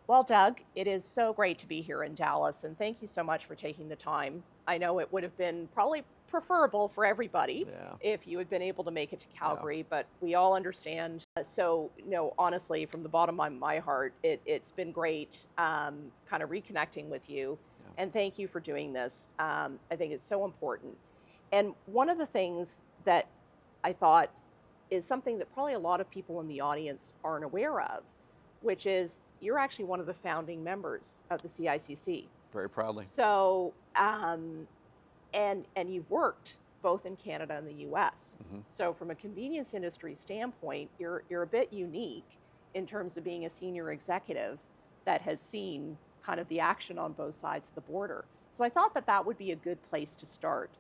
Well, Doug, it is so great to be here in Dallas, and thank you so much for taking the time. I know it would have been probably preferable for everybody Yeah, if you had been able to make it to yeah, Calgary, but we all understand. So, honestly, from the bottom of my heart, it's been great kind of reconnecting with you, yeah. and thank you for doing this. I think it's so important. And one of the things that I thought is something that probably a lot of people in the audience aren't aware of, which is you're actually one of the founding members of the CICC. Very proudly. So, and you've worked both in Canada and the U.S. Hmm. So, from a convenience industry standpoint, you're a bit unique in terms of being a senior executive that has seen kind of the action on both sides of the border. So, I thought that that would be a good place to start.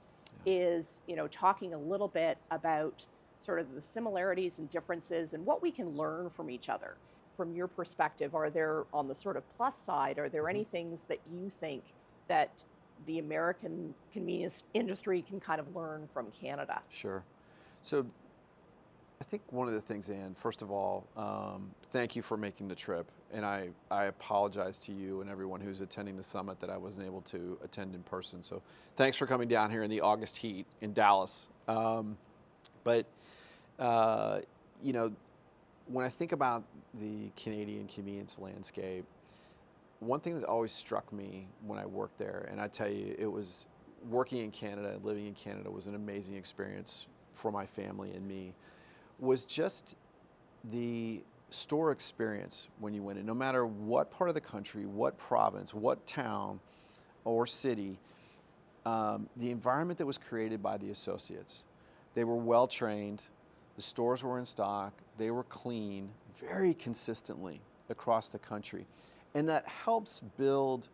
Yeah. Is talking a little bit about sort of the similarities and differences and what we can learn from each other. From your perspective, are there, on the sort of plus side, are there Hmm. any things that you think that the American convenience industry can kind of learn from Canada? Sure. So I think one of the things, Ann, first of all, thank you for making the trip. And I apologize to you and everyone who's attending the summit that I wasn't able to attend in person. So thanks for coming down here in the August heat in Dallas. But, you know, when I think about the Canadian convenience landscape, one thing that always struck me when I worked there, and I tell you, it was working in Canada, living in Canada was an amazing experience for my family and me, was just the store experience when you went in. No matter what part of the country, what province, what town or city, the environment that was created by the associates. They were well trained, the stores were in stock, they were clean very consistently across the country. And that helps build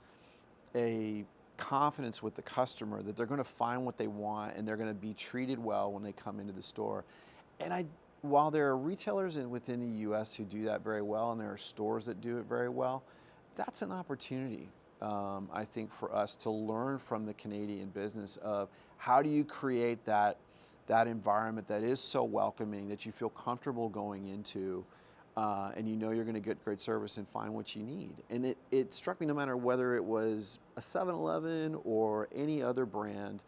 a confidence with the customer that they're going to find what they want and they're going to be treated well when they come into the store. And while there are retailers within the US who do that very well, and there are stores that do it very well, that's an opportunity, I think, for us to learn from the Canadian business of how do you create that environment that is so welcoming that you feel comfortable going into, and you know you're going to get great service and find what you need. And it struck me, no matter whether it was a 7-Eleven or any other brand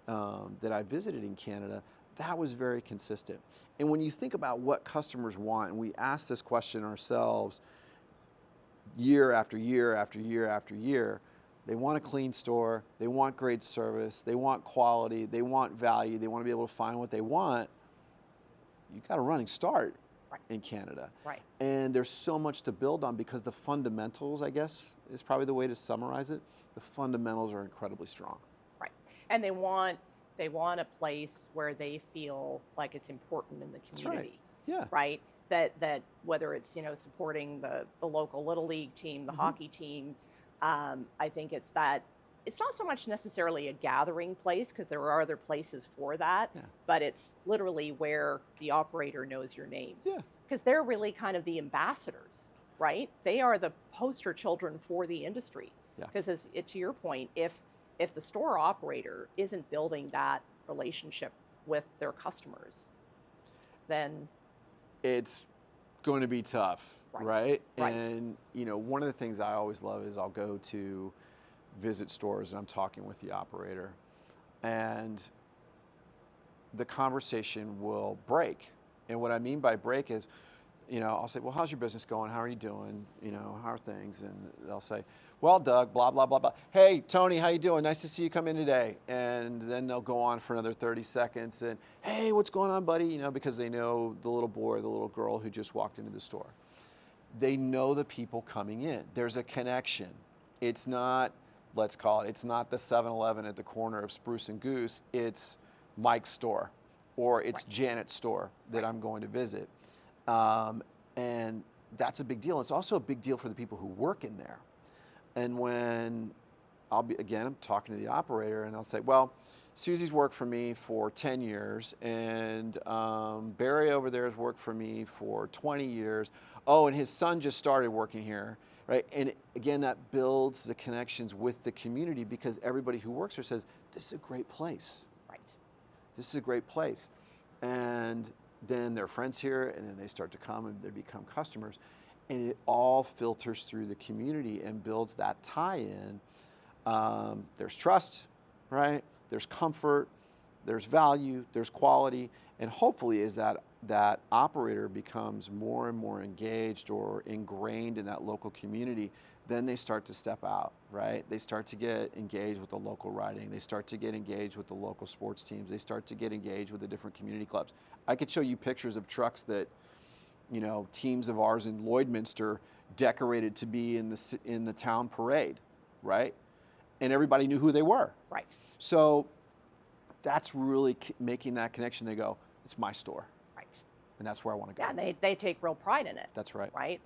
that I visited in Canada, that was very consistent. And when you think about what customers want, and we ask this question ourselves year after year after year after year, they want a clean store, they want great service, they want quality, they want value, they want to be able to find what they want. You've got a running start in Canada. Right. And there's so much to build on because the fundamentals, I guess, is probably the way to summarize it. The fundamentals are incredibly strong. Right. And they want a place where they feel like it's important in the community. Yeah. Right? That whether it's, supporting the local Little League team, the hockey team, I think it's not so much necessarily a gathering place, because there are other places for that, but it's literally where the operator knows your name. Yeah. Because they're really kind of the ambassadors, right? They are the poster children for the industry. Yeah. Because to your point, if the store operator isn't building that relationship with their customers, then it's going to be tough, right? Right. And one of the things I always love is I'll go to visit stores and I'm talking with the operator, and the conversation will break. And what I mean by break is, I'll say, well, how's your business going? How are you doing? How are things? And they'll say, well, Doug, blah, blah, blah, blah. Hey, Tony, how you doing? Nice to see you come in today. And then they'll go on for another 30 seconds and, hey, what's going on, buddy? Because they know the little boy or the little girl who just walked into the store. They know the people coming in. There's a connection. It's not, let's call it, it's not the 7-Eleven at the corner of Spruce and Goose. It's Mike's store, or it's Janet's store that I'm going to visit. And that's a big deal. It's also a big deal for the people who work in there. And when I'm talking to the operator, and I'll say, well, Susie's worked for me for 10 years, and Barry over there has worked for me for 20 years. Oh, and his son just started working here, right? And again, that builds the connections with the community, because everybody who works there says, this is a great place. Right. this is a great place. And then their friends hear it, and then they start to come and they become customers. And it all filters through the community and builds that tie-in. There's trust, right? There's comfort, there's value, there's quality, and hopefully as that operator becomes more and more engaged or ingrained in that local community, then they start to step out, right? They start to get engaged with the local riding. They start to get engaged with the local sports teams. They start to get engaged with the different community clubs. I could show you pictures of trucks that, teams of ours in Lloydminster decorated to be in the town parade, right? And everybody knew who they were. Right. So that's really making that connection. They go, it's my store. Right. And that's where I want to go. Yeah, they take real pride in it. That's right. Right.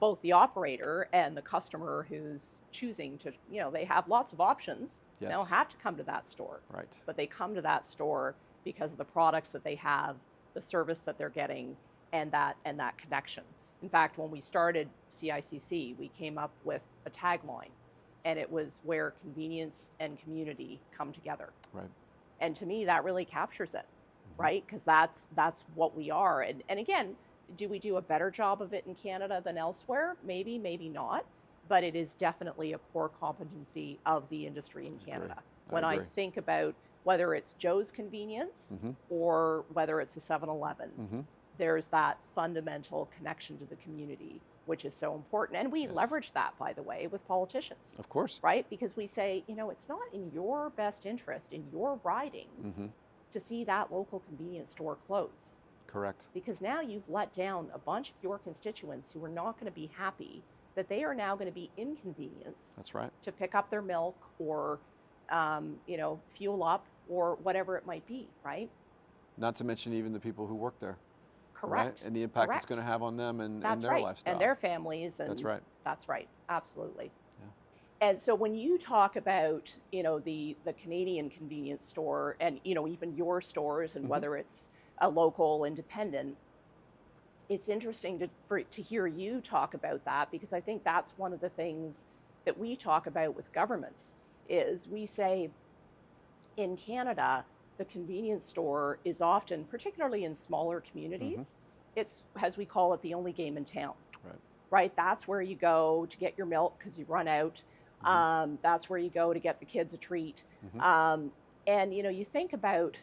Both the operator and the customer who's choosing to, they have lots of options. Yes. They don't have to come to that store. Right. But they come to that store because of the products that they have, the service that they're getting, and that connection. In fact, when we started CICC, we came up with a tagline, and it was where convenience and community come together. Right. And to me, that really captures it, right? Because that's what we are. And again, do we do a better job of it in Canada than elsewhere? Maybe, maybe not. But it is definitely a core competency of the industry in Canada. When I think about whether it's Joe's Convenience or whether it's a 7-Eleven, there's that fundamental connection to the community, which is so important. And we leverage that, by the way, with politicians. Of course. Right? Because we say, it's not in your best interest, in your riding, to see that local convenience store close. Correct. Because now you've let down a bunch of your constituents who are not going to be happy that they are now going to be inconvenienced. That's right. To pick up their milk or, fuel up or whatever it might be, right? Not to mention even the people who work there. Correct. Right? And the impact it's going to have on them and their lifestyle. And their families. And that's right. That's right. Absolutely. Yeah. And so when you talk about, the Canadian convenience store and, even your stores and whether it's a local independent, it's interesting to hear you talk about that, because I think that's one of the things that we talk about with governments is we say in Canada, the convenience store is often, particularly in smaller communities, it's, as we call it, the only game in town. Right. Right? That's where you go to get your milk because you run out. That's where you go to get the kids a treat. And, you think about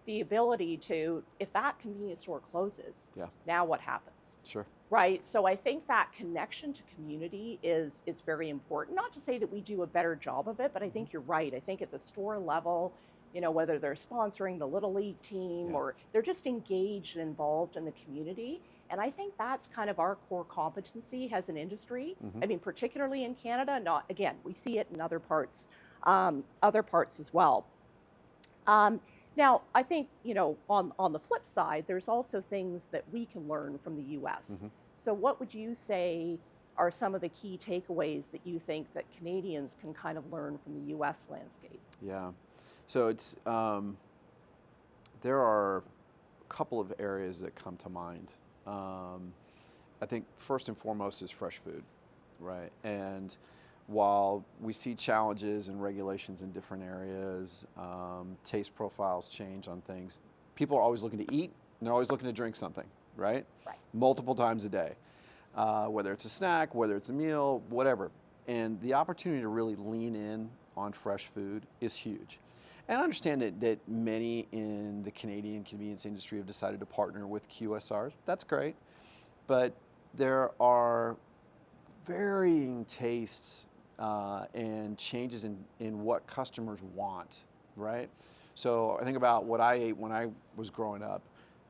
the ability to, if that convenience store closes, now what happens? Sure. Right? So I think that connection to community is very important. Not to say that we do a better job of it, but I think you're right. I think at the store level, whether they're sponsoring the Little League team or they're just engaged and involved in the community. And I think that's kind of our core competency as an industry. I mean, particularly in Canada, again, we see it in other parts as well. Now, I think, on the flip side, there's also things that we can learn from the U.S. So what would you say are some of the key takeaways that you think that Canadians can kind of learn from the U.S. landscape? Yeah. So it's there are a couple of areas that come to mind. I think first and foremost is fresh food, right? And while we see challenges and regulations in different areas, taste profiles change on things, people are always looking to eat and they're always looking to drink something, right? Right. Multiple times a day, whether it's a snack, whether it's a meal, whatever. And the opportunity to really lean in on fresh food is huge. And I understand that many in the Canadian convenience industry have decided to partner with QSRs. That's great. But there are varying tastes and changes in what customers want, right? So I think about what I ate when I was growing up,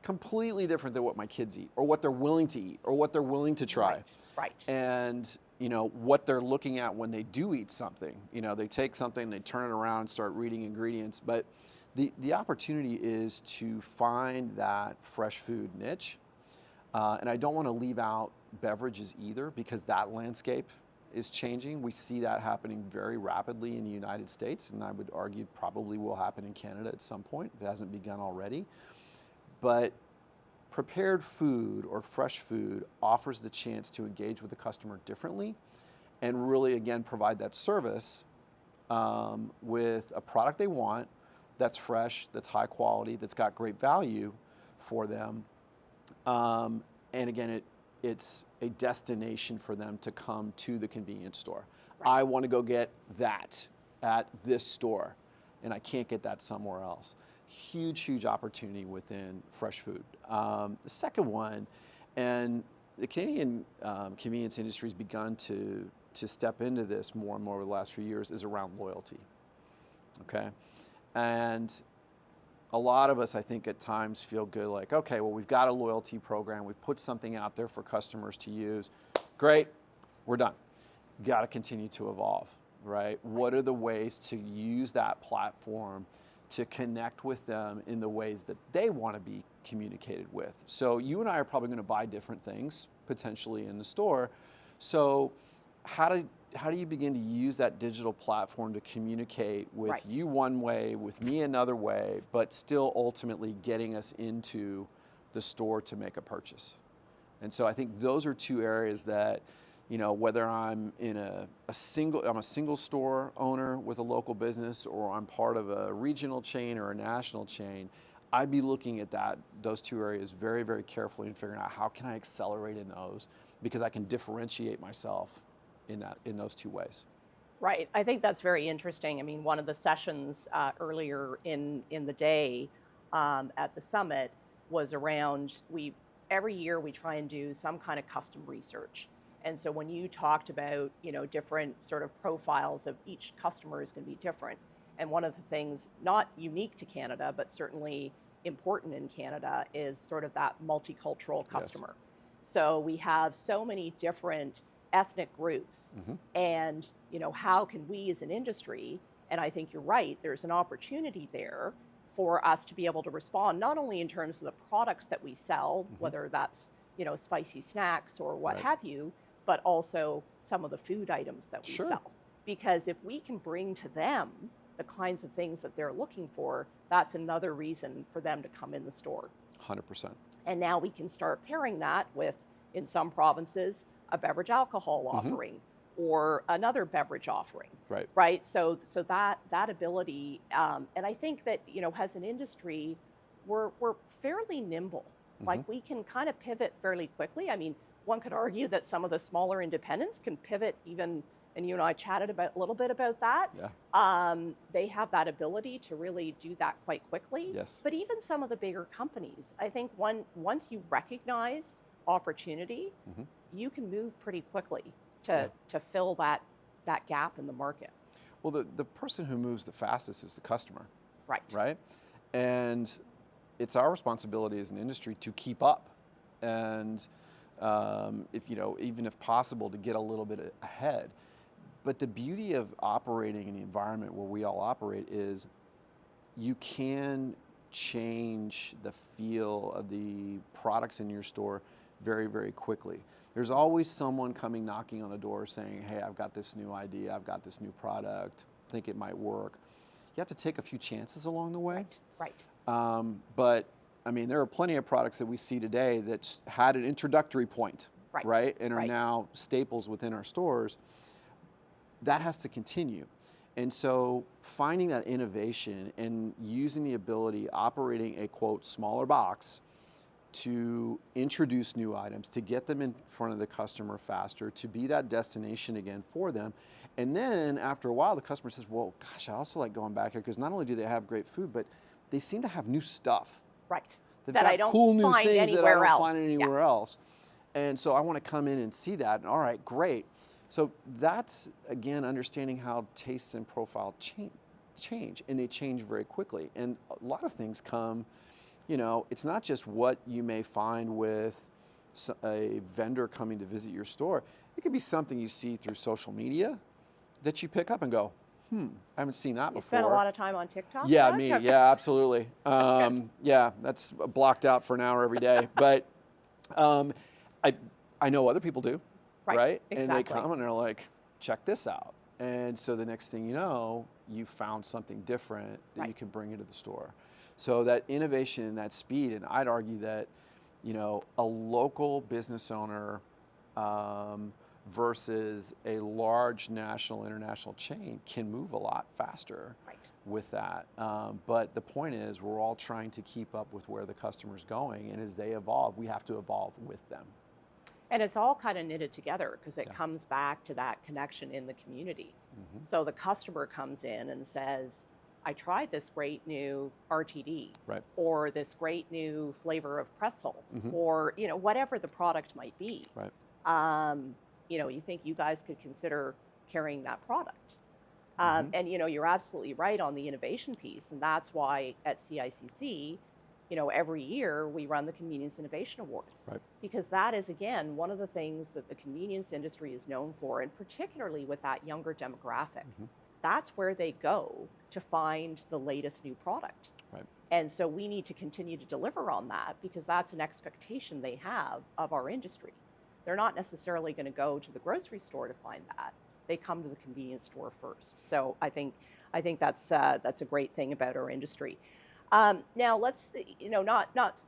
completely different than what my kids eat or what they're willing to eat or what they're willing to try. Right. And what they're looking at when they do eat something. They take something, they turn it around and start reading ingredients. But the opportunity is to find that fresh food niche. And I don't want to leave out beverages either, because that landscape is changing. We see that happening very rapidly in the United States, and I would argue probably will happen in Canada at some point, if it hasn't begun already. But prepared food or fresh food offers the chance to engage with the customer differently and really, again, provide that service with a product they want that's fresh, that's high quality, that's got great value for them. And again, it's a destination for them to come to the convenience store. Right. I want to go get that at this store, and I can't get that somewhere else. Huge opportunity within fresh food. The second one, and the Canadian convenience industry has begun to step into this more and more over the last few years, is around loyalty, okay? And a lot of us, I think, at times feel good like, okay, well, we've got a loyalty program, we've put something out there for customers to use, great, we're done. Got to continue to evolve, right? What are the ways to use that platform to connect with them in the ways that they want to be communicated with? So you and I are probably going to buy different things potentially in the store. So how do you begin to use that digital platform to communicate with Right. you one way, with me another way, but still ultimately getting us into the store to make a purchase? And so I think those are two areas that, you know, whether I'm in I'm a single store owner with a local business, or I'm part of a regional chain or a national chain, I'd be looking at those two areas very carefully and figuring out how can I accelerate in those, because I can differentiate myself in those two ways. Right. I think that's very interesting. I mean, one of the sessions earlier in the day at the summit was around, every year we try and do some kind of custom research. And so when you talked about, you know, different sort of profiles of each customer is going to be different. And one of the things not unique to Canada, but certainly important in Canada, is sort of that multicultural customer. Yes. So we have so many different ethnic groups, and, you know, how can we as an industry, and I think you're right, there's an opportunity there for us to be able to respond, not only in terms of the products that we sell, whether that's, you know, spicy snacks or what have you, but also some of the food items that we sell. Because if we can bring to them the kinds of things that they're looking for, that's another reason for them to come in the store. 100%. And now we can start pairing that with, in some provinces, a beverage alcohol offering or another beverage offering. Right. So that ability, and I think that, you know, as an industry, we're fairly nimble. Like, we can kind of pivot fairly quickly. I mean, one could argue that some of the smaller independents can pivot even, and you and I chatted a little bit about that. Yeah. They have that ability to really do that quite quickly. Yes. But even some of the bigger companies, I think once you recognize opportunity, you can move pretty quickly to fill that gap in the market. Well, the person who moves the fastest is the customer. Right. Right? And it's our responsibility as an industry to keep up. And if, you know, even if possible, to get a little bit ahead. But the beauty of operating in the environment where we all operate is you can change the feel of the products in your store very quickly. There's always someone coming knocking on the door saying, hey, I've got this new idea, I've got this new product, think it might work. You have to take a few chances along the way. Right. But I mean, there are plenty of products that we see today that had an introductory point, right? And are now staples within our stores. That has to continue. And so finding that innovation and using the ability, operating a, quote, smaller box to introduce new items, to get them in front of the customer faster, to be that destination again for them. And then after a while, the customer says, well, gosh, I also like going back here, because not only do they have great food, but they seem to have new stuff. Right. They've that got I don't cool new find things that I anywhere don't else. find anywhere else. And so I want to come in and see that. And all right, great. So that's, again, understanding how tastes and profile change, and they change very quickly. And a lot of things come, you know, it's not just what you may find with a vendor coming to visit your store. It could be something you see through social media that you pick up and go, I haven't seen that before. You spend a lot of time on TikTok? Yeah, Doug? me. Yeah, absolutely. Yeah, that's blocked out for an hour every day. But I know other people do, right? Exactly. And they come and they're like, check this out. And so the next thing you know, you found something different that you can bring into the store. So that innovation and that speed, and I'd argue that, you know, a local business owner versus a large national, international chain can move a lot faster Right. with that. But the point is, we're all trying to keep up with where the customer's going, and as they evolve, we have to evolve with them. And it's all kind of knitted together because it Yeah. comes back to that connection in the community. Mhm. So the customer comes in and says, I tried this great new RTD, Right. or this great new flavor of pretzel, Mhm. or whatever the product might be. Right. You think you guys could consider carrying that product. Mhm. And you're absolutely right on the innovation piece, and that's why at CICC, every year we run the Convenience Innovation Awards, Right. because that is, again, one of the things that the convenience industry is known for, and particularly with that younger demographic. Mhm. That's where they go to find the latest new product. Right. And so we need to continue to deliver on that, because that's an expectation they have of our industry. They're not necessarily going to go to the grocery store to find that. They come to the convenience store first. So I think that's a great thing about our industry. Now let's,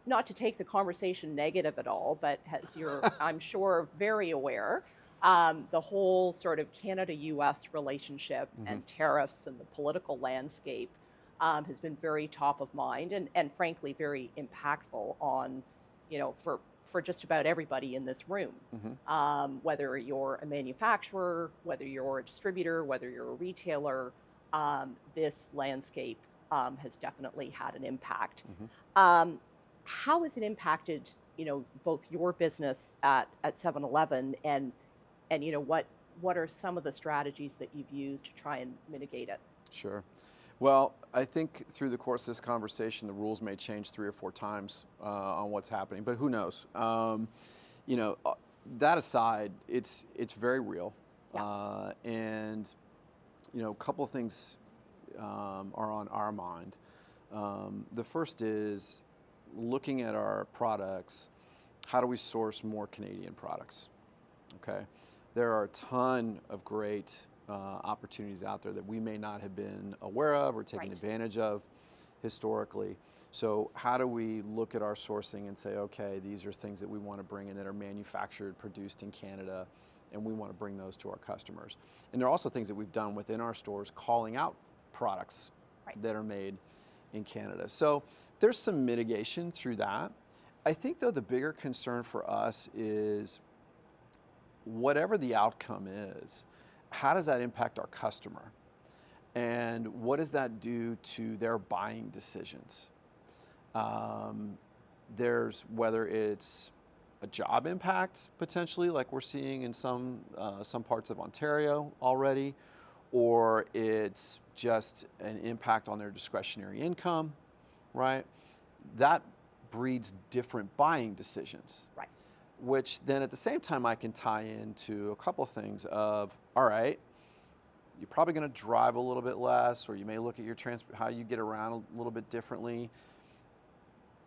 not to take the conversation negative at all, but as you're, I'm sure, very aware, the whole sort of Canada-U.S. relationship and tariffs and the political landscape has been very top of mind, and frankly very impactful on, for just about everybody in this room. Whether you're a manufacturer, whether you're a distributor, whether you're a retailer, this landscape has definitely had an impact. How has it impacted, both your business at 7-Eleven, and what are some of the strategies that you've used to try and mitigate it? Sure. Well, I think through the course of this conversation, the rules may change 3 or 4 times on what's happening, but who knows? That aside, it's very real. Yeah. And a couple of things are on our mind. The first is looking at our products. How do we source more Canadian products? Okay, there are a ton of great opportunities out there that we may not have been aware of or taken Right. advantage of historically. So how do we look at our sourcing and say, okay, these are things that we want to bring in that are manufactured, produced in Canada, and we want to bring those to our customers. And there are also things that we've done within our stores calling out products Right. that are made in Canada. So there's some mitigation through that. I think, though, the bigger concern for us is whatever the outcome is, how does that impact our customer? And what does that do to their buying decisions? There's whether it's a job impact potentially, like we're seeing in some parts of Ontario already, or it's just an impact on their discretionary income, right? That breeds different buying decisions. Right. Which then at the same time I can tie into a couple of things of, all right, you're probably going to drive a little bit less, or you may look at your how you get around a little bit differently.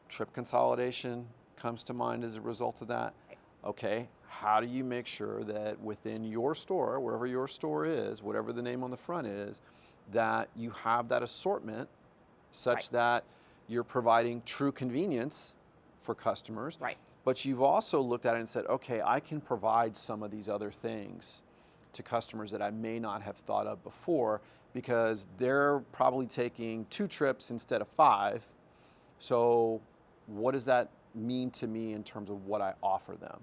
Trip consolidation comes to mind as a result of that. Right. Okay, how do you make sure that within your store, wherever your store is, whatever the name on the front is, that you have that assortment such Right. that you're providing true convenience for customers. Right. But you've also looked at it and said, okay, I can provide some of these other things to customers that I may not have thought of before, because they're probably taking 2 trips instead of 5. So what does that mean to me in terms of what I offer them?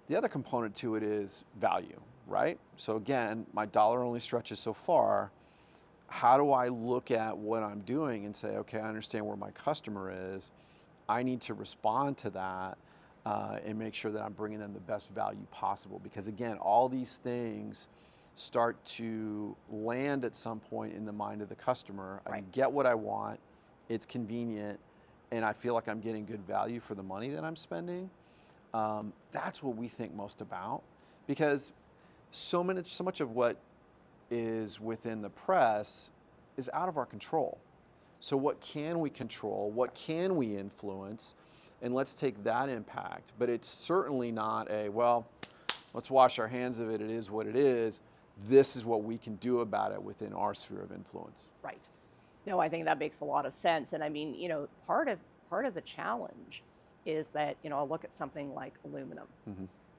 The other component to it is value, right? So again, my dollar only stretches so far. How do I look at what I'm doing and say, okay, I understand where my customer is. I need to respond to that and make sure that I'm bringing them the best value possible. Because again, all these things start to land at some point in the mind of the customer. I Right. can get what I want, it's convenient, and I feel like I'm getting good value for the money that I'm spending. That's what we think most about, because so much of what is within the press is out of our control. So what can we control? What can we influence? And let's take that impact. But it's certainly not let's wash our hands of it. It is what it is. This is what we can do about it within our sphere of influence. Right. No, I think that makes a lot of sense. And I mean, part of the challenge is that, I'll look at something like aluminum.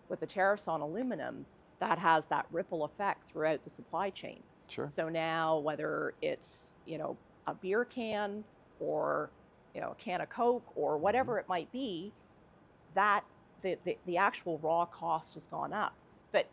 with the tariffs on aluminum, that has that ripple effect throughout the supply chain. Sure. So now whether it's, a beer can or, a can of Coke or whatever it might be, that the actual raw cost has gone up. But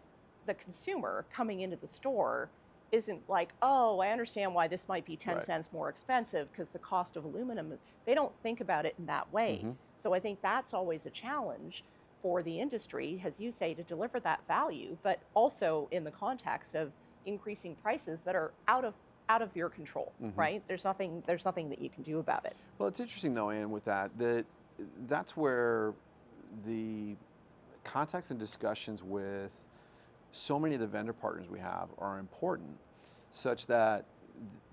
the consumer coming into the store isn't like, oh, I understand why this might be 10 Right. cents more expensive because the cost of aluminum is, they don't think about it in that way. So I think that's always a challenge for the industry, as you say, to deliver that value, but also in the context of increasing prices that are out of your control, right? There's nothing that you can do about it. Well, it's interesting though, Ann, with that's where the contacts and discussions with so many of the vendor partners we have are important, such that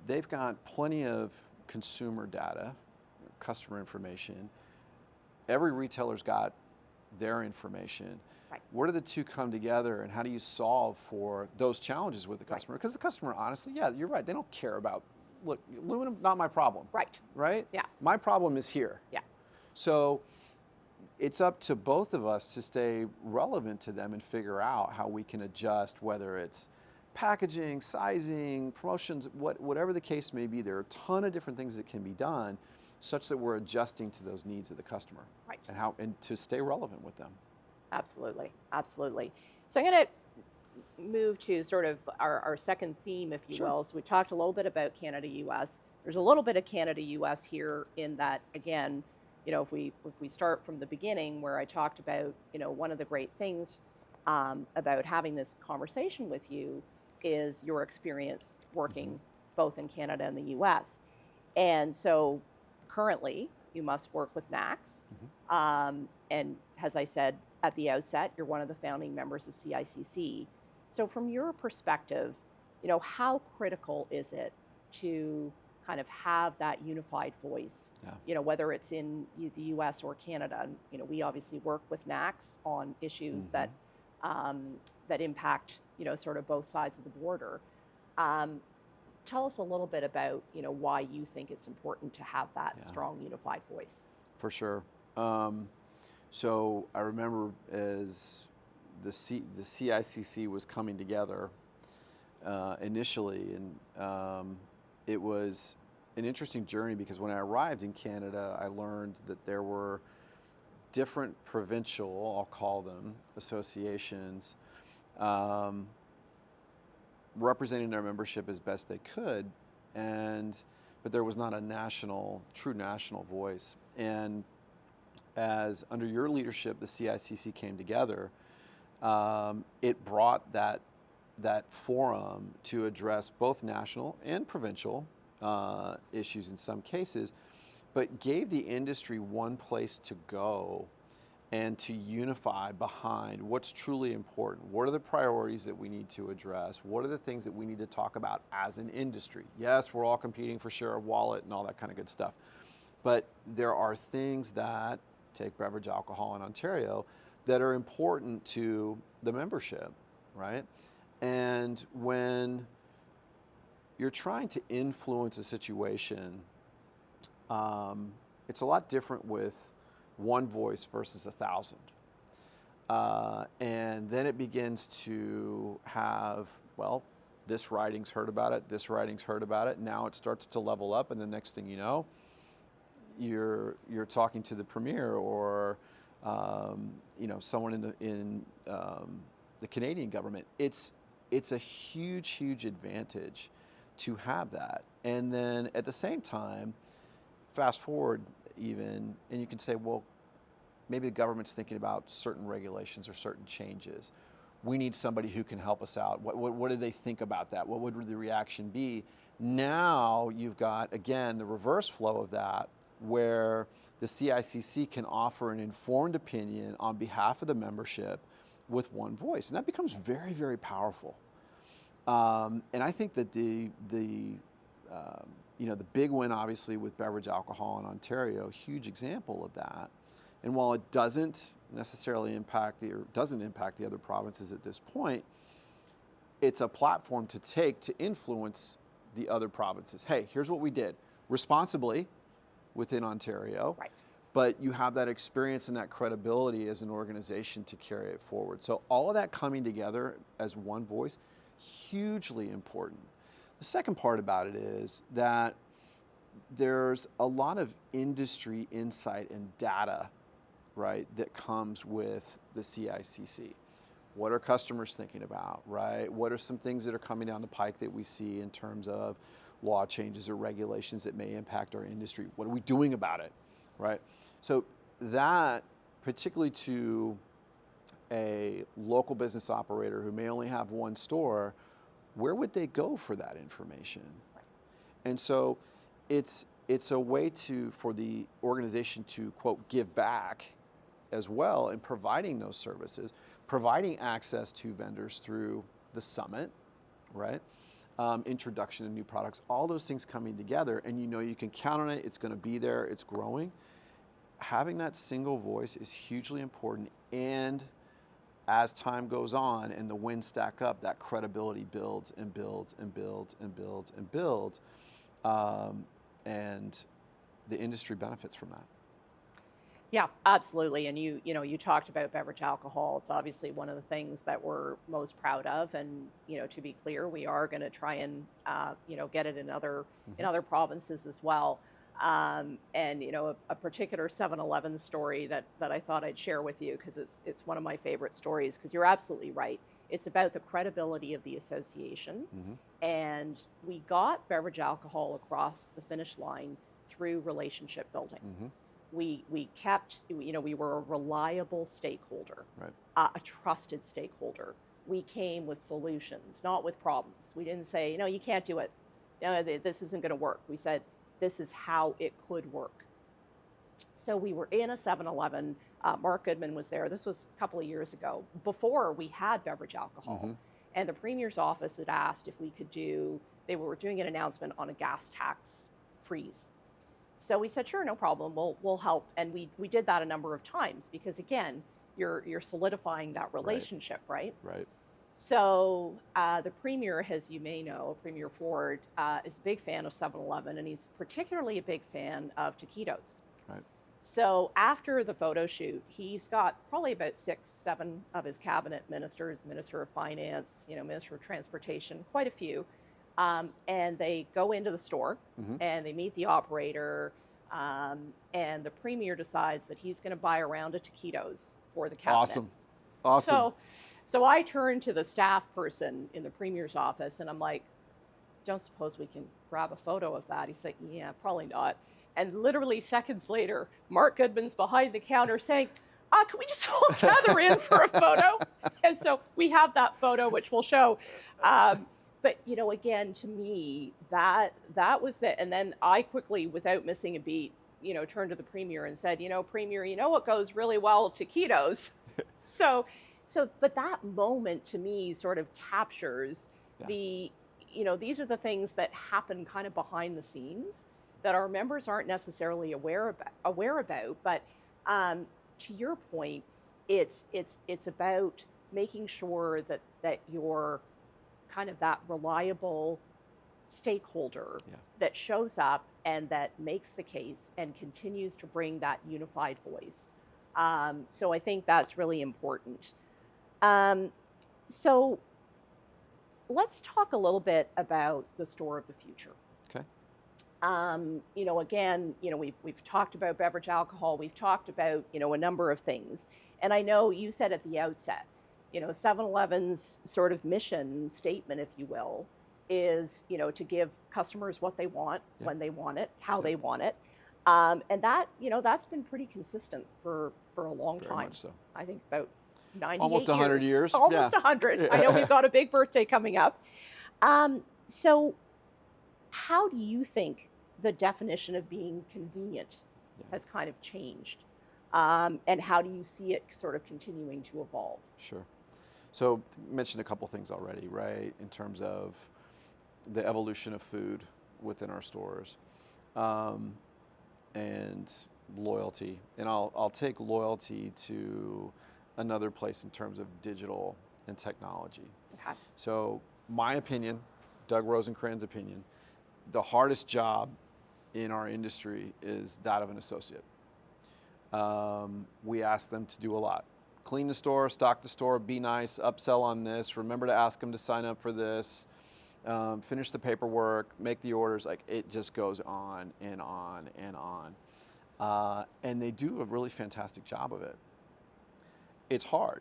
they've got plenty of consumer data, customer information. Every retailer's got their information. Right. Where do the two come together, and how do you solve for those challenges with the customer? Because the customer, honestly, yeah, you're right, they don't care about, look, aluminum, not my problem. Right. Right? Yeah. My problem is here. Yeah. So it's up to both of us to stay relevant to them and figure out how we can adjust, whether it's packaging, sizing, promotions, whatever the case may be. There are a ton of different things that can be done such that we're adjusting to those needs of the customer. Right. And to stay relevant with them. Absolutely. Absolutely. So I'm going to move to sort of our second theme, if you Sure. will. So we talked a little bit about Canada-US. There's a little bit of Canada-US here in that, again, if we start from the beginning where I talked about, one of the great things about having this conversation with you is your experience working both in Canada and the US. And so currently you must work with NACS. And as I said at the outset, you're one of the founding members of CICC. So from your perspective, how critical is it to kind of have that unified voice, whether it's in the US or Canada? We obviously work with NACS on issues that impact, sort of both sides of the border. Tell us a little bit about, why you think it's important to have that strong unified voice. For sure. So I remember as the CICC was coming together initially, and it was an interesting journey because when I arrived in Canada, I learned that there were different provincial, I'll call them, associations representing their membership as best they could, but there was not a true national voice. And as under your leadership, the CICC came together, it brought that forum to address both national and provincial issues in some cases, but gave the industry one place to go and to unify behind what's truly important. What are the priorities that we need to address? What are the things that we need to talk about as an industry? Yes, we're all competing for share of wallet and all that kind of good stuff. But there are things that, take beverage alcohol in Ontario, that are important to the membership, right? And when you're trying to influence a situation, it's a lot different with one voice versus 1,000. And then it begins to have, well, this riding's heard about it, this riding's heard about it. Now it starts to level up, and the next thing you know, you're talking to the premier or someone in the Canadian government. It's a huge advantage to have that. And then at the same time, fast forward even, and you can say, well, maybe the government's thinking about certain regulations or certain changes. We need somebody who can help us out. What do they think about that? What would the reaction be? Now you've got, again, the reverse flow of that, where the CICC can offer an informed opinion on behalf of the membership with one voice. And that becomes very, very powerful. And I think that the big win, obviously, with beverage alcohol in Ontario, huge example of that. And while it doesn't necessarily impact the other provinces at this point, it's a platform to take to influence the other provinces. Hey, here's what we did responsibly within Ontario. Right. but you have that experience and that credibility as an organization to carry it forward. So all of that coming together as one voice, hugely important. The second part about it is that there's a lot of industry insight and data, right, that comes with the CICC. What are customers thinking about, right? What are some things that are coming down the pike that we see in terms of law changes or regulations that may impact our industry? What are we doing about it, right? So that, particularly to a local business operator who may only have one store, where would they go for that information? And so it's a way for the organization to, quote, give back as well in providing those services, providing access to vendors through the summit, right? Introduction of new products, all those things coming together, and you can count on it, it's going to be there, it's growing. Having that single voice is hugely important, and as time goes on and the wins stack up, that credibility builds and builds and builds and builds and builds, and the industry benefits from that. Yeah, absolutely. And you talked about beverage alcohol. It's obviously one of the things that we're most proud of. And to be clear, we are going to try and get it in other provinces as well. And a particular 7-Eleven story that I thought I'd share with you, because it's one of my favorite stories. Because you're absolutely right. It's about the credibility of the association, and we got beverage alcohol across the finish line through relationship building. We were a reliable stakeholder, right. A trusted stakeholder. We came with solutions, not with problems. We didn't say, you can't do it. This isn't going to work. We said, this is how it could work. So we were in a 7-Eleven. Mark Goodman was there. This was a couple of years ago, before we had beverage alcohol. And the Premier's office had asked if we could they were doing an announcement on a gas tax freeze. So we said, sure, no problem, we'll help. And we did that a number of times, because again, you're solidifying that relationship, right? Right. So the Premier, as you may know, Premier Ford, is a big fan of 7-Eleven, and he's particularly a big fan of taquitos. Right. So after the photo shoot, he's got probably about 6-7 of his cabinet ministers, Minister of Finance, Minister of Transportation, quite a few. And they go into the store and they meet the operator, and the Premier decides that he's going to buy a round of taquitos for the cabinet. Awesome. So I turn to the staff person in the Premier's office and I'm like, don't suppose we can grab a photo of that? He's like, yeah, probably not. And literally seconds later, Mark Goodman's behind the counter saying, can we just all gather in for a photo? And so we have that photo, which we'll show. But, again, to me, that was it. And then I quickly, without missing a beat, turned to the Premier and said, Premier, what goes really well? Taquitos. But that moment to me sort of captures these are the things that happen kind of behind the scenes that our members aren't necessarily aware about. But to your point, it's about making sure that you're kind of that reliable stakeholder that shows up and that makes the case and continues to bring that unified voice. So I think that's really important. So let's talk a little bit about the store of the future. Okay. Again, we've talked about beverage alcohol. We've talked about, a number of things. And I know you said at the outset, 7-Eleven's sort of mission statement, if you will, is, to give customers what they want, when they want it, how they want it. And that, that's been pretty consistent for a long time. Very much so. I think about 98 almost 100 years. Almost 100. I know we've got a big birthday coming up. So how do you think the definition of being convenient has kind of changed? And how do you see it sort of continuing to evolve? Sure. So you mentioned a couple things already, right, in terms of the evolution of food within our stores, and loyalty. And I'll take loyalty to another place in terms of digital and technology. Okay. So my opinion, Doug Rosencrans' opinion, the hardest job in our industry is that of an associate. we ask them to do a lot. Clean the store, stock the store, be nice, upsell on this, remember to ask them to sign up for this, finish the paperwork, make the orders. Like, it just goes on and on and on. And they do a really fantastic job of it. It's hard.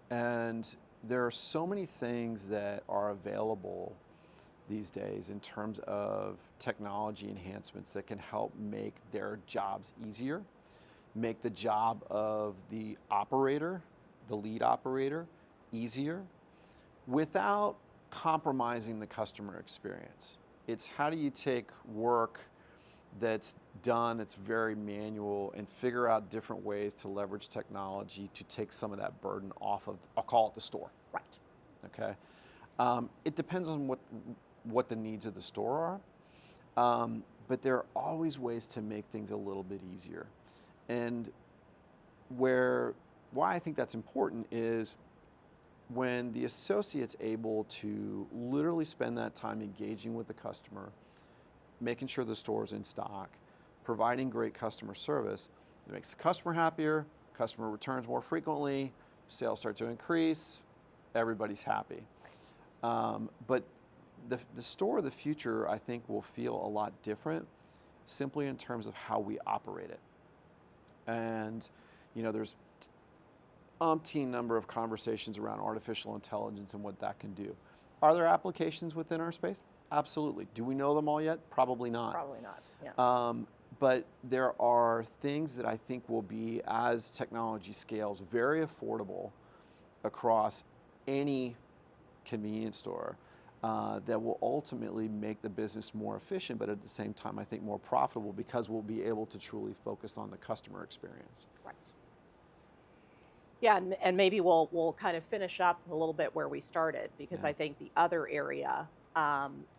And there are so many things that are available these days in terms of technology enhancements that can help make their jobs easier, make the job of the operator, the lead operator, easier without compromising the customer experience. It's how do you take work that's done, it's very manual, and figure out different ways to leverage technology to take some of that burden off of, I'll call it the store. Right. Okay. It depends on what the needs of the store are, but there are always ways to make things a little bit easier. And why I think that's important is when the associate's able to literally spend that time engaging with the customer, making sure the store is in stock, providing great customer service, it makes the customer happier, customer returns more frequently, sales start to increase, everybody's happy. But the store of the future, I think, will feel a lot different simply in terms of how we operate it. And, there's umpteen number of conversations around artificial intelligence and what that can do. Are there applications within our space? Absolutely. Do we know them all yet? Probably not. Probably not, yeah. But there are things that I think will be, as technology scales, very affordable across any convenience store that will ultimately make the business more efficient, but at the same time, I think more profitable because we'll be able to truly focus on the customer experience. Right. Yeah, and maybe we'll kind of finish up a little bit where we started, because I think the other area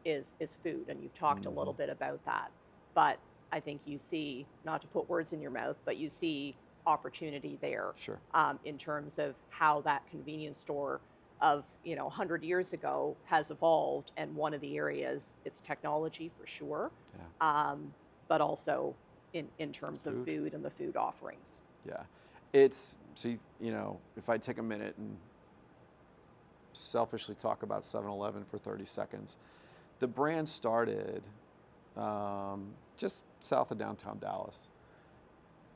is food, and you've talked a little bit about that. But I think you see, not to put words in your mouth, but you see opportunity there. Sure. In terms of how that convenience store of 100 years ago has evolved, and one of the areas, it's technology for sure, but also in terms of food and the food offerings. Yeah, it's, so if I take a minute and selfishly talk about 7-Eleven for 30 seconds, the brand started just south of downtown Dallas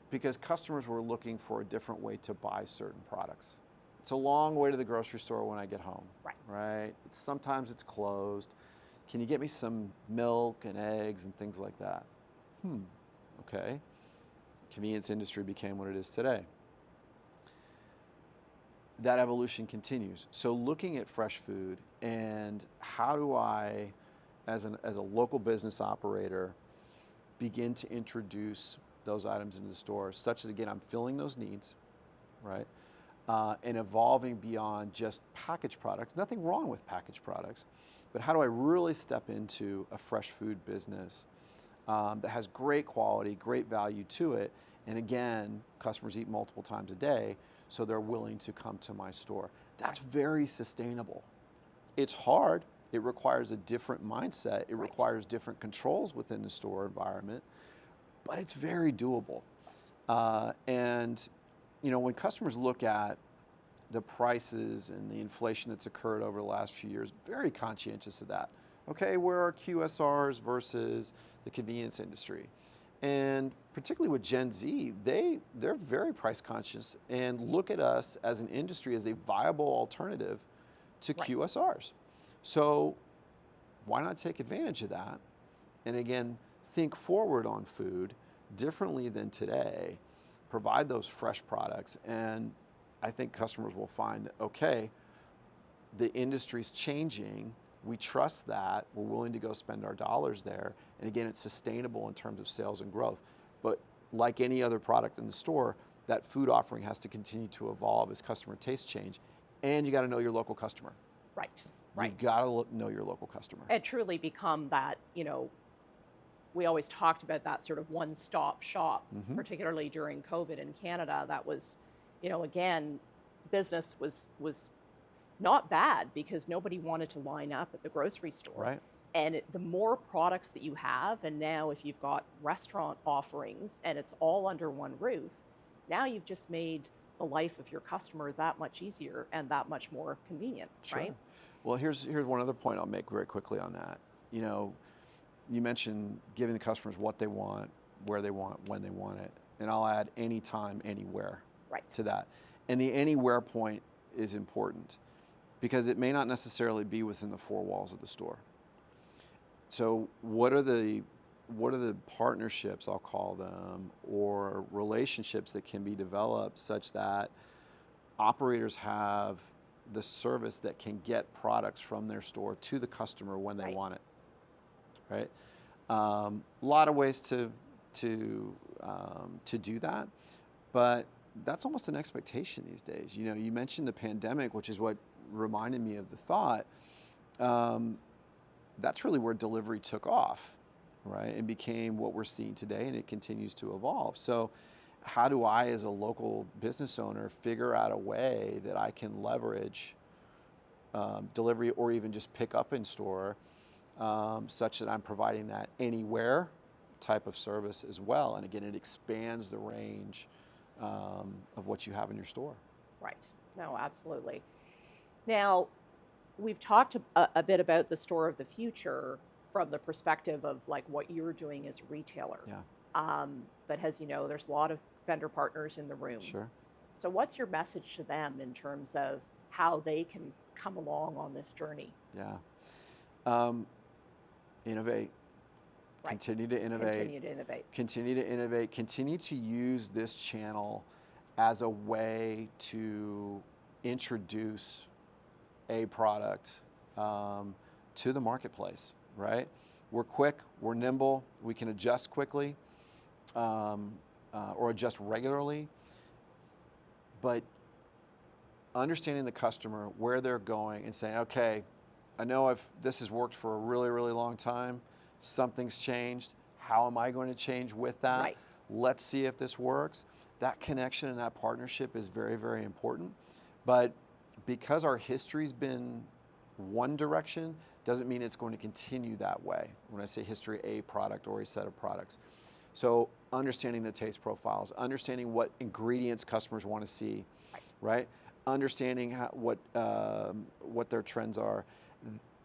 because customers were looking for a different way to buy certain products. It's a long way to the grocery store when I get home, right? Sometimes it's closed. Can you get me some milk and eggs and things like that? Okay. Convenience industry became what it is today. That evolution continues. So looking at fresh food and how do I, as a local business operator, begin to introduce those items into the store such that, again, I'm filling those needs, right? And evolving beyond just packaged products. Nothing wrong with packaged products, but how do I really step into a fresh food business that has great quality, great value to it, and again, customers eat multiple times a day, so they're willing to come to my store. That's very sustainable. It's hard. It requires a different mindset. It requires different controls within the store environment, but it's very doable. And when customers look at the prices and the inflation that's occurred over the last few years, very conscientious of that. Okay, where are QSRs versus the convenience industry? And particularly with Gen Z, they're very price conscious and look at us as an industry as a viable alternative to QSRs. So why not take advantage of that? And again, think forward on food differently than today, provide those fresh products, and I think customers will find, okay, the industry's changing, we trust that, we're willing to go spend our dollars there, and again, it's sustainable in terms of sales and growth. But like any other product in the store, that food offering has to continue to evolve as customer tastes change, and you gotta know your local customer. Right. You gotta know your local customer. And truly become that, we always talked about that sort of one-stop shop, particularly during COVID in Canada. That was, again, business was not bad because nobody wanted to line up at the grocery store. Right. And the more products that you have, and now if you've got restaurant offerings and it's all under one roof, now you've just made the life of your customer that much easier and that much more convenient, Sure. right? Well, here's one other point I'll make very quickly on that. You know, you mentioned giving the customers what they want, where they want, when they want it, and I'll add anytime, anywhere Right. to that. And the anywhere point is important because it may not necessarily be within the four walls of the store. So what are the partnerships, I'll call them, or relationships that can be developed such that operators have the service that can get products from their store to the customer when they Right. want it, right? A lot of ways to do that, but that's almost an expectation these days. You know, you mentioned the pandemic, which is what reminded me of the thought. That's really where delivery took off, right? And became what we're seeing today, and it continues to evolve. So how do I, as a local business owner, figure out a way that I can leverage delivery or even just pick up in store such that I'm providing that anywhere type of service as well? And again, it expands the range of what you have in your store. Right. No, absolutely. Now, we've talked a bit about the store of the future from the perspective of like what you're doing as a retailer. Yeah. But as you know, there's a lot of vendor partners in the room. Sure. So what's your message to them in terms of how they can come along on this journey? Yeah. Innovate. Right. Continue to innovate. Continue to innovate. Continue to innovate. Continue to use this channel as a way to introduce a product to the marketplace, right? We're quick, we're nimble, we can adjust quickly or adjust regularly, but understanding the customer, where they're going and saying, okay, I know this has worked for a really, really long time, something's changed, how am I going to change with that? Right. Let's see if this works. That connection and that partnership is very, very important. But because our history's been one direction, doesn't mean it's going to continue that way. When I say history, a product or a set of products. So understanding the taste profiles, understanding what ingredients customers want to see, right? Understanding what their trends are,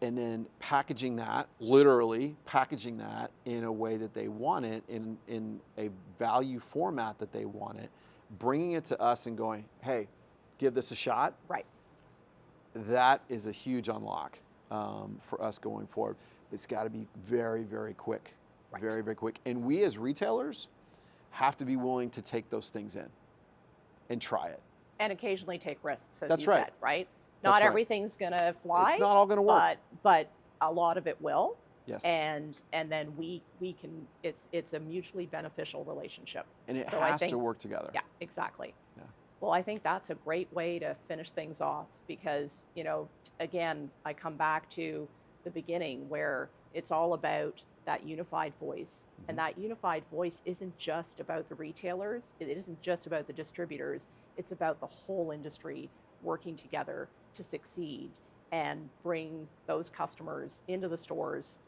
and then packaging that, literally packaging that in a way that they want it, in a value format that they want it, bringing it to us and going, hey, give this a shot. Right. That is a huge unlock for us going forward. It's got to be very, very quick, Right. very, very quick. And we as retailers have to be willing to take those things in and try it. And occasionally take risks, as That's you right. said, right? That's Not right. everything's gonna fly. It's not all going to work. But a lot of it will. Yes. And then we can, it's a mutually beneficial relationship. And it So I has think- to work together. Yeah, exactly. Yeah. Well, I think that's a great way to finish things off because, you know, again, I come back to the beginning where it's all about that unified voice. Mm-hmm. And that unified voice isn't just about the retailers, it isn't just about the distributors, it's about the whole industry working together to succeed and bring those customers into the stores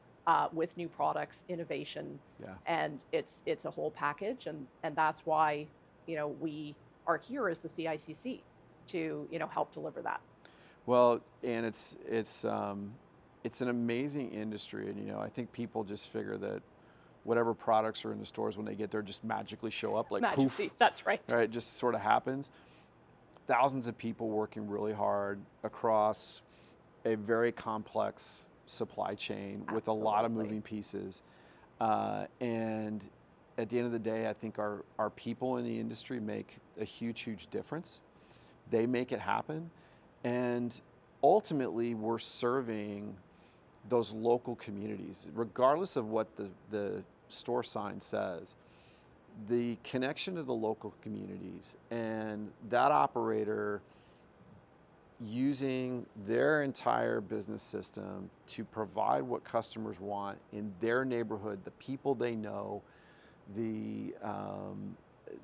with new products, innovation, Yeah. and it's a whole package, and that's why, you know, we are here as the CICC to, you know, help deliver that. Well, and it's an amazing industry, and you know, I think people just figure that whatever products are in the stores when they get there just magically show up, like Magically, poof, that's right. right? It just sort of happens. Thousands of people working really hard across a very complex supply chain with a lot of Absolutely. moving pieces, and at the end of the day, I think our people in the industry make a huge, huge difference. They make it happen, and ultimately, we're serving those local communities, regardless of what the store sign says. The connection to the local communities and that operator using their entire business system to provide what customers want in their neighborhood, the people they know, the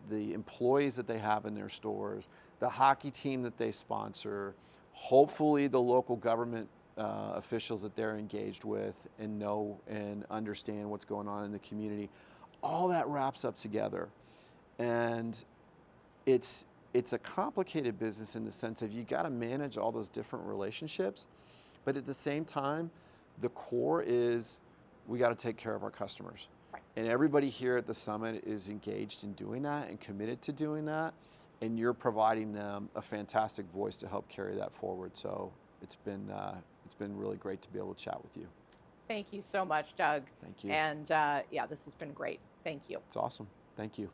employees that they have in their stores, the hockey team that they sponsor, hopefully the local government officials that they're engaged with and know and understand what's going on in the community. All that wraps up together. And it's a complicated business in the sense of you got to manage all those different relationships, but at the same time, the core is we got to take care of our customers. Right. And everybody here at the summit is engaged in doing that and committed to doing that, and you're providing them a fantastic voice to help carry that forward. So it's been really great to be able to chat with you. Thank you so much, Doug. Thank you. And yeah, this has been great. Thank you. It's awesome. Thank you.